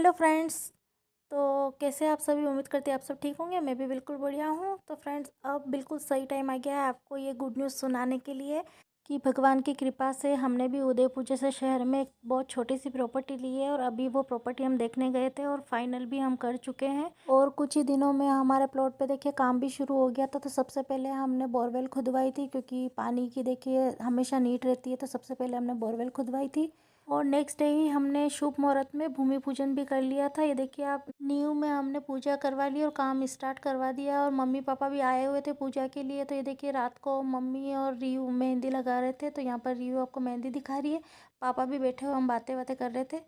Hello friends. तो कैसे आप सभी, उम्मीद करती हैं आप सब ठीक होंगे। मैं भी बिल्कुल बढ़िया हूँ। तो फ्रेंड्स, अब बिल्कुल सही टाइम आ गया है आपको ये गुड न्यूज़ सुनाने के लिए कि भगवान की कृपा से हमने भी उदयपुर जैसे शहर में एक बहुत छोटी सी प्रॉपर्टी ली है और अभी वो प्रॉपर्टी हम देखने गए थे और फाइनल भी हम कर चुके हैं। और कुछ ही दिनों में हमारे प्लॉट पे देखिए काम भी शुरू हो गया था। तो सबसे पहले हमने बोरवेल खुदवाई थी, क्योंकि पानी की देखिए हमेशा नीड रहती है। तो सबसे पहले हमने बोरवेल खुदवाई थी और नेक्स्ट डे ही हमने शुभ मुहूर्त में भूमि पूजन भी कर लिया था। ये देखिए आप, नींव में हमने पूजा करवा ली और काम स्टार्ट करवा दिया। और मम्मी पापा भी आए हुए थे पूजा के लिए। तो ये देखिए रात को मम्मी और रियू मेहंदी लगा रहे थे। तो यहाँ पर रियू आपको मेहंदी दिखा रही है, पापा भी बैठे हुए, हम बातें बातें कर रहे थे।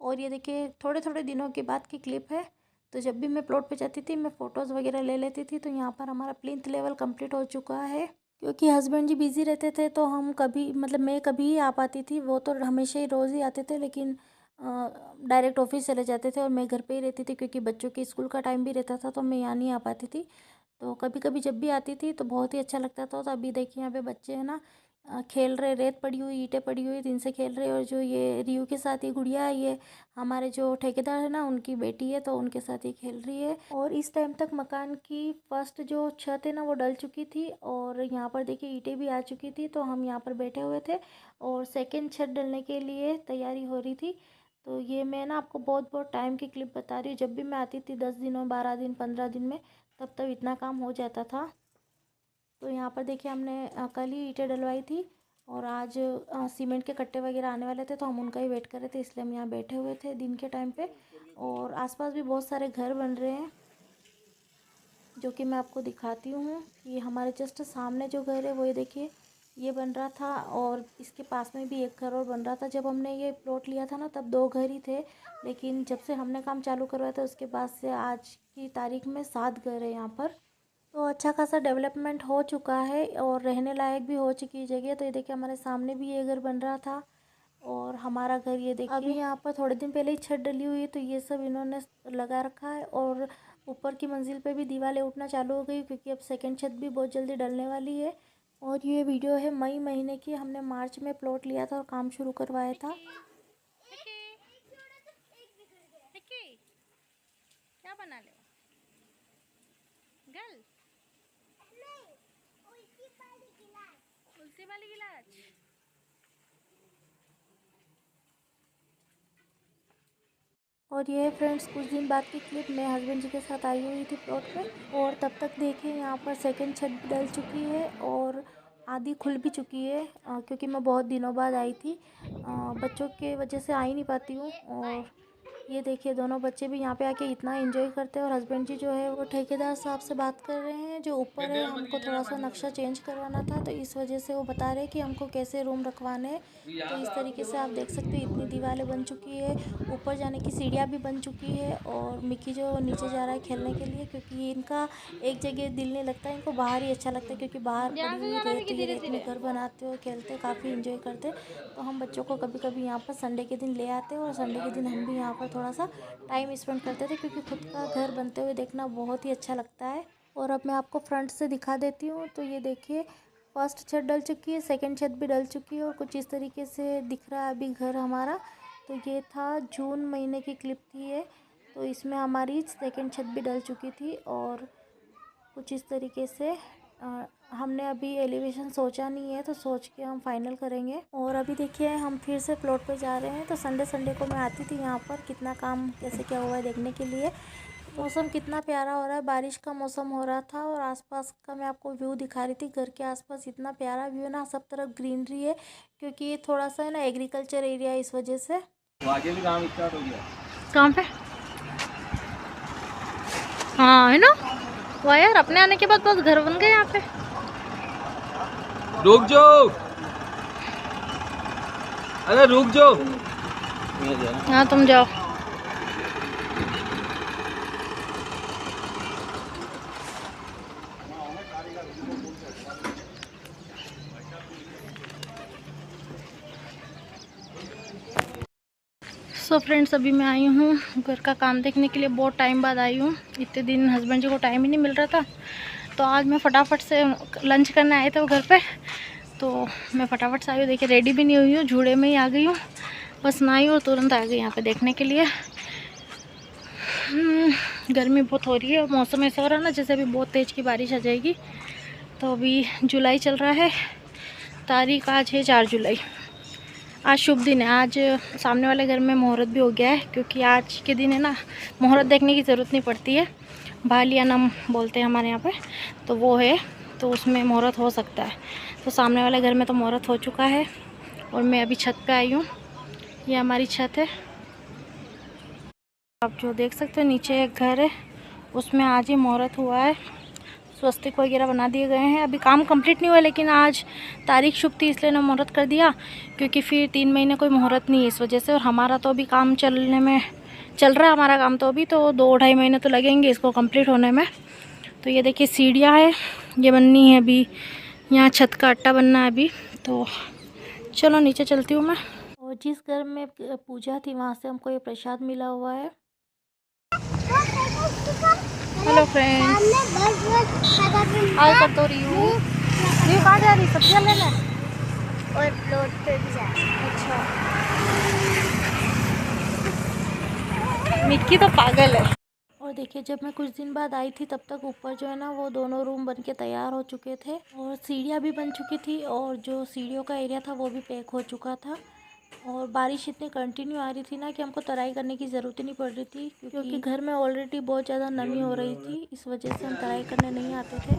और ये देखिए थोड़े थोड़े दिनों के बाद की क्लिप है। तो जब भी मैं प्लॉट पे जाती थी मैं फ़ोटोज़ वगैरह ले लेती थी। तो यहाँ पर हमारा प्लिंथ लेवल कंप्लीट हो चुका है। क्योंकि हस्बैंड जी बिज़ी रहते थे तो हम कभी, मतलब मैं कभी ही आ पाती थी। वो तो हमेशा ही रोज़ ही आते थे, लेकिन डायरेक्ट ऑफिस चले जाते थे और मैं घर पे ही रहती थी, क्योंकि बच्चों के स्कूल का टाइम भी रहता था। तो मैं यहाँ नहीं आ पाती थी। तो कभी कभी जब भी आती थी तो बहुत ही अच्छा लगता था। तो अभी देखिए यहाँ पे बच्चे हैं ना, खेल रहे, रेत पड़ी हुई, ईंटें पड़ी हुई थी, इनसे खेल रहे। और जो ये रियू के साथ ये गुड़िया है, ये हमारे जो ठेकेदार है ना उनकी बेटी है, तो उनके साथ ही खेल रही है। और इस टाइम तक मकान की फर्स्ट जो छत है ना वो डल चुकी थी और यहाँ पर देखिए ईंटें भी आ चुकी थी। तो हम यहाँ पर बैठे हुए थे और सेकंड छत डलने के लिए तैयारी हो रही थी। तो ये मैं ना आपको बहुत बहुत टाइम की क्लिप बता रही हूँ। जब भी मैं आती थी 10 दिनों, 12 दिन, 15 दिन में, तब इतना काम हो जाता था। तो यहाँ पर देखिए हमने कल ही ईंटें डलवाई थी और आज सीमेंट के कट्टे वगैरह आने वाले थे। तो हम उनका ही वेट कर रहे थे, इसलिए हम यहाँ बैठे हुए थे दिन के टाइम पे। और आसपास भी बहुत सारे घर बन रहे हैं, जो कि मैं आपको दिखाती हूँ कि हमारे जस्ट सामने जो घर है वो ये देखिए ये बन रहा था। और इसके पास में भी एक घर और बन रहा था। जब हमने ये प्लॉट लिया था ना तब 2 घर ही थे, लेकिन जब से हमने काम चालू करवाया था उसके बाद से आज की तारीख में 7 घर है यहाँ पर। तो अच्छा खासा डेवलपमेंट हो चुका है और रहने लायक भी हो चुकी है जगह। तो ये देखिए हमारे सामने भी ये घर बन रहा था और हमारा घर ये देखिए अभी यहाँ पर थोड़े दिन पहले ही छत डली हुई है। तो ये सब इन्होंने लगा रखा है और ऊपर की मंजिल पे भी दीवारें उठना चालू हो गई, क्योंकि अब सेकंड छत भी बहुत जल्दी डलने वाली है। और ये वीडियो है मई महीने की, हमने मार्च में प्लॉट लिया था और काम शुरू करवाया था। क्या बना ले गल उल्टी वाली गिलास। और ये फ्रेंड्स कुछ दिन बाद की क्लिप, मैं हस्बैंड जी के साथ आई हुई थी प्लॉट पे। और तब तक देखिए यहाँ पर सेकंड छत भी डल चुकी है और आधी खुल भी चुकी है, क्योंकि मैं बहुत दिनों बाद आई थी। बच्चों के वजह से आ ही नहीं पाती हूँ। और ये देखिए दोनों बच्चे भी यहाँ पे आके इतना एंजॉय करते हैं। और हस्बैंड जी जो है वो ठेकेदार साहब से बात कर रहे हैं। जो ऊपर है हमको थोड़ा सा नक्शा चेंज करवाना था, तो इस वजह से वो बता रहे हैं कि हमको कैसे रूम रखवाने हैं। तो इस तरीके से आप देख सकते हो इतनी दीवारें बन चुकी है, ऊपर जाने की सीढ़ियाँ भी बन चुकी है। और मिक्की जो नीचे जा रहा है खेलने के लिए, क्योंकि इनका एक जगह दिल नहीं लगता, इनको बाहर ही अच्छा लगता है, क्योंकि बाहर पड़ी ध्यान से हुई जाना भी रेत कि ही धीरे रेत में धीरे। घर बनाते हो, खेलते हो, काफ़ी इंजॉय करते। तो हम बच्चों को कभी कभी यहाँ पर संडे के दिन ले आते हैं और संडे के दिन हम भी यहाँ पर थोड़ा सा टाइम स्पेंड करते थे, क्योंकि खुद का घर बनते हुए देखना बहुत ही अच्छा लगता है। और अब मैं आपको फ्रंट से दिखा देती हूँ। तो ये देखिए फर्स्ट छत डल चुकी है, सेकंड छत भी डल चुकी है और कुछ इस तरीके से दिख रहा है अभी घर हमारा। तो ये था जून महीने की क्लिप थी ये। तो इसमें हमारी सेकंड छत भी डल चुकी थी और कुछ इस तरीके से हमने अभी एलिवेशन सोचा नहीं है, तो सोच के हम फाइनल करेंगे। और अभी देखिए हम फिर से प्लॉट पे जा रहे हैं। तो संडे संडे को मैं आती थी यहाँ पर कितना काम कैसे क्या हुआ है देखने के लिए। मौसम कितना प्यारा हो रहा है, बारिश का मौसम हो रहा था और आसपास का मैं आपको व्यू दिखा रही थी। घर के आसपास इतना प्यारा व्यू है ना, सब तरफ ग्रीनरी है, क्योंकि ये थोड़ा सा है ना एग्रीकल्चर एरिया है, इस वजह से। आगे भी काम स्टार्ट हो गया। कहाँ पे? हाँ है ना, वाह यार, अपने आने के बाद बहुत घर बन गए यहाँ पे। रुक जाओ, अरे रुक जाओ। हाँ तुम जाओ। सो फ्रेंड्स, अभी मैं आई हूँ घर का काम देखने के लिए, बहुत टाइम बाद आई हूँ। इतने दिन हस्बैंड जी को टाइम ही नहीं मिल रहा था, तो आज मैं फटाफट से लंच करने आए थे वो घर पे। तो मैं फटाफट से आई हूँ, देखिए रेडी भी नहीं हुई हूँ, जूड़े में ही आ गई हूँ, बस नहाई और तुरंत आ गई यहाँ पे देखने के लिए। गर्मी बहुत हो रही है और मौसम ऐसा हो रहा है ना जैसे अभी बहुत तेज़ की बारिश आ जाएगी। तो अभी जुलाई चल रहा है, तारीख आज है 4 जुलाई। आज शुभ दिन है। आज सामने वाले घर में मुहूर्त भी हो गया है, क्योंकि आज के दिन है ना मुहूर्त देखने की ज़रूरत नहीं पड़ती है। भालिया नाम बोलते हैं हमारे यहाँ पे, तो वो है, तो उसमें मुहूर्त हो सकता है। तो सामने वाले घर में तो मुहूर्त हो चुका है और मैं अभी छत पे आई हूँ। ये हमारी छत है, आप जो देख सकते हो नीचे एक घर है, उसमें आज ही मुहूर्त हुआ है। स्वस्तिक वगैरह बना दिए गए हैं। अभी काम कंप्लीट नहीं हुआ, लेकिन आज तारीख शुभ थी इसलिए ने मुहूर्त कर दिया, क्योंकि फिर 3 महीने कोई मुहूर्त नहीं है इस वजह से। और हमारा तो अभी काम चल रहा है हमारा काम, तो अभी तो 2-2.5 महीने तो लगेंगे इसको कंप्लीट होने में। तो ये देखिए सीढ़ियाँ है, ये बननी है अभी, यहाँ छत का अट्टा बनना है अभी। तो चलो नीचे चलती हूँ मैं। और जिस घर में पूजा थी वहाँ से हमको ये प्रसाद मिला हुआ है। हेलो फ्रेंड्स, हाय कर तो रही हूँ। ये कहाँ जा रही, सब्जियाँ लेने और प्लॉट पे भी जा। अच्छा, मिक्की तो पागल है। और देखिए जब मैं कुछ दिन बाद आई थी तब तक ऊपर जो है ना वो दोनों रूम बन के तैयार हो चुके थे और सीढ़ियाँ भी बन चुकी थी और जो सीढ़ियों का एरिया था वो भी पैक हो चुका था। और बारिश इतनी कंटिन्यू आ रही थी ना कि हमको तराई करने की ज़रूरत ही नहीं पड़ रही थी, क्योंकि घर में ऑलरेडी बहुत ज़्यादा नमी हो रही थी, इस वजह से हम तराई करने नहीं आते थे।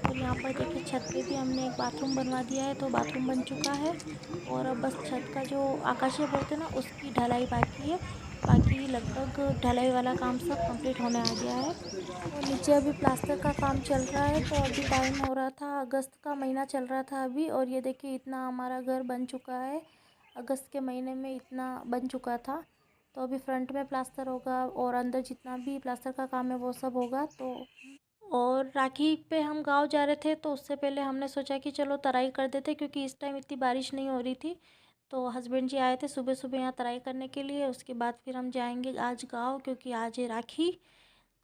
और यहाँ पर देखिए छत पे भी हमने एक बाथरूम बनवा दिया है, तो बाथरूम बन चुका है। और अब बस छत का जो आकाशीय बोलते हैं ना उसकी ढलाई बाकी है। बाकी लगभग ढलाई वाला काम सब कंप्लीट होने आ गया है। और नीचे अभी प्लास्टर का काम चल रहा है। तो अभी टाइम हो रहा था, अगस्त का महीना चल रहा था अभी, और ये देखिए इतना हमारा घर बन चुका है। अगस्त के महीने में इतना बन चुका था। तो अभी फ्रंट में प्लास्टर होगा और अंदर जितना भी प्लास्टर का काम है वो सब होगा। तो और राखी पे हम गांव जा रहे थे, तो उससे पहले हमने सोचा कि चलो तराई कर देते, क्योंकि इस टाइम इतनी बारिश नहीं हो रही थी। तो हस्बैंड जी आए थे सुबह सुबह यहाँ तराई करने के लिए। उसके बाद फिर हम जाएंगे आज गांव, क्योंकि आज है राखी।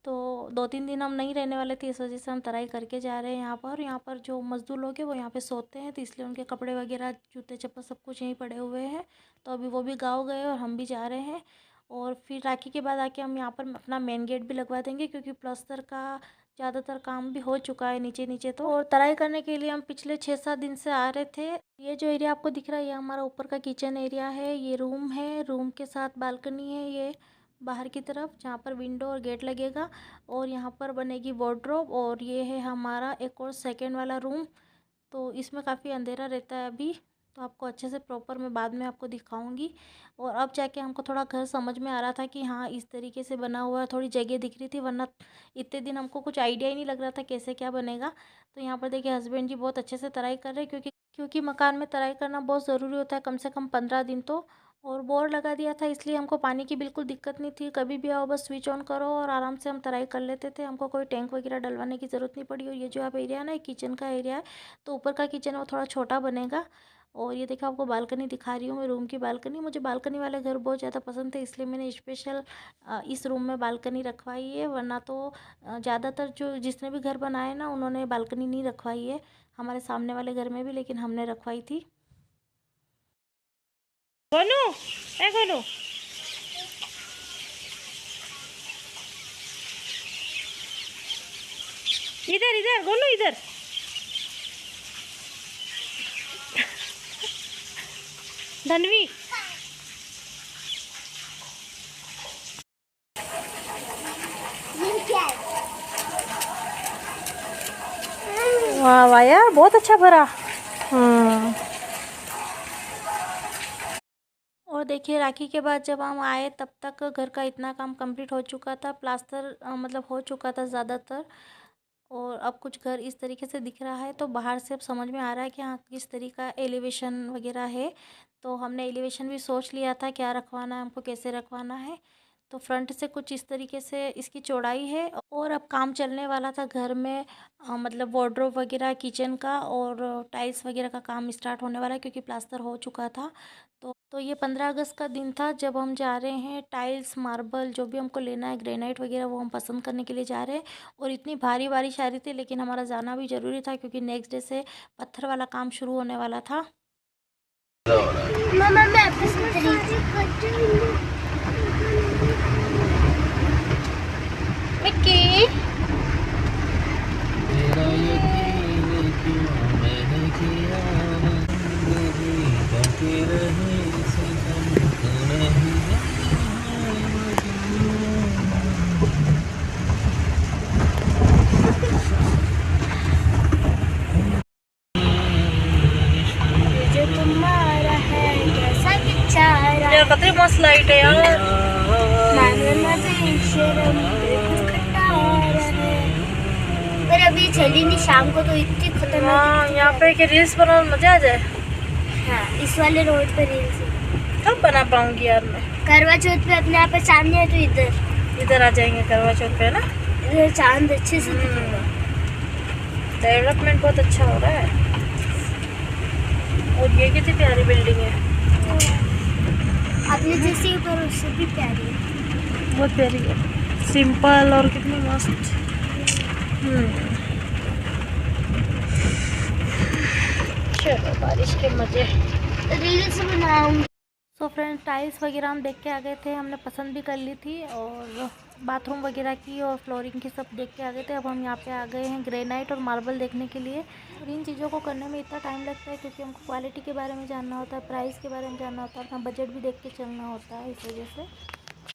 तो 2-3 दिन हम नहीं रहने वाले थे, इस वजह से हम तराई करके जा रहे हैं यहाँ पर जो मज़दूर लोग हैं वो यहाँ पे सोते हैं, तो इसलिए उनके कपड़े वगैरह जूते चप्पल सब कुछ यहीं पड़े हुए हैं। तो अभी वो भी गाँव गए और हम भी जा रहे हैं। और फिर राखी के बाद आके हम यहाँ पर अपना मेन गेट भी लगवा देंगे, क्योंकि प्लास्टर का ज़्यादातर काम भी हो चुका है नीचे नीचे। तो और तराई करने के लिए हम पिछले 6-7 दिन से आ रहे थे। ये जो एरिया आपको दिख रहा है ये हमारा ऊपर का किचन एरिया है। ये रूम है, रूम के साथ बालकनी है ये बाहर की तरफ, जहाँ पर विंडो और गेट लगेगा। और यहाँ पर बनेगी वार्डरोब। और ये है हमारा एक और सेकंड वाला रूम। तो इसमें काफ़ी अंधेरा रहता है अभी, तो आपको अच्छे से प्रॉपर मैं बाद में आपको दिखाऊंगी। और अब जाके हमको थोड़ा घर समझ में आ रहा था कि हाँ इस तरीके से बना हुआ है, थोड़ी जगह दिख रही थी, वरना इतने दिन हमको कुछ आइडिया ही नहीं लग रहा था कैसे क्या बनेगा। तो यहाँ पर देखिए हस्बैंड जी बहुत अच्छे से तराई कर रहे हैं, क्योंकि मकान में तराई करना बहुत ज़रूरी होता है, कम से कम 15 दिन तो। और बोर लगा दिया था, इसलिए हमको पानी की बिल्कुल दिक्कत नहीं थी। कभी भी आओ बस स्विच ऑन करो और आराम से हम तराई कर लेते थे। हमको कोई टैंक वगैरह डलवाने की ज़रूरत नहीं पड़ी। और ये जो आप एरिया है ना, किचन का एरिया है, तो ऊपर का किचन वो थोड़ा छोटा बनेगा। और ये देखो आपको बालकनी दिखा रही हूँ मैं, रूम की बालकनी। मुझे बालकनी वाले घर बहुत ज़्यादा पसंद थे, इसलिए मैंने स्पेशल इस रूम में बालकनी रखवाई है। वरना तो ज़्यादातर जो जिसने भी घर बनाए ना उन्होंने बालकनी नहीं रखवाई है, हमारे सामने वाले घर में भी, लेकिन हमने रखवाई थी। गोलू, ए गोलू, इधर इधर गोलू इधर। धनवी, वाह वाह यार बहुत अच्छा भरा। और देखिए राखी के बाद जब हम आए तब तक घर का इतना काम कंप्लीट हो चुका था, प्लास्टर मतलब हो चुका था ज़्यादातर। और अब कुछ घर इस तरीके से दिख रहा है, तो बाहर से अब समझ में आ रहा है कि हाँ किस तरीके का एलिवेशन वगैरह है। तो हमने एलिवेशन भी सोच लिया था क्या रखवाना है हमको, कैसे रखवाना है। तो फ्रंट से कुछ इस तरीके से इसकी चौड़ाई है। और अब काम चलने वाला था घर में, मतलब वार्डरोब वगैरह किचन का, और टाइल्स वगैरह का काम स्टार्ट होने वाला है, क्योंकि प्लास्टर हो चुका था। तो ये 15 अगस्त का दिन था जब हम जा रहे हैं टाइल्स मार्बल जो भी हमको लेना है, ग्रेनाइट वगैरह, वो हम पसंद करने के लिए जा रहे हैं। और इतनी भारी बारिश आ रही थी, लेकिन हमारा जाना भी ज़रूरी था, क्योंकि नेक्स्ट डे से पत्थर वाला काम शुरू होने वाला था। मम्मा मैं तेरा यकीन क्यों मैंने किया, जिंदगी बची रही सितम तो नहीं जो तुम्हारा है जैसा कि चारा यार कितनी मस्त लाइट है यार। शर्म पर अभी चली नहीं, शाम को तो इतनी खतरनाक। हाँ यहाँ पे कि रील्स बनाने मजा आ जाए। हाँ, इस वाले रोड पे रील्स कब बना पाऊंगी यार मैं। करवा चौथ पे अपने यहाँ पे चांद है तो इधर आ जाएंगे करवा चौथ पे ना। इधर चांद अच्छे से दिखेगा। डेवलपमेंट बहुत अच्छा हो रहा है। और ये कितनी प्यारी बिल्डिंग है, अपने जैसे पर उससे भी प्यारी है। बहुत प्यारी है, सिंपल और कितनी मस्त। चलो बारिश के मजे। रील्स बनाऊंगी। सो फ्रेंड्स, टाइल्स वगैरह हम देख के आ गए थे, हमने पसंद भी कर ली थी और बाथरूम वगैरह की और फ्लोरिंग की सब देख के आ गए थे। अब हम यहाँ पे आ गए हैं ग्रेनाइट और मार्बल देखने के लिए। और इन चीज़ों को करने में इतना टाइम लगता है क्योंकि हमको क्वालिटी के बारे में जानना होता है, प्राइस के बारे में जानना होता है, अपना बजट भी देख के चलना होता है, इस वजह से।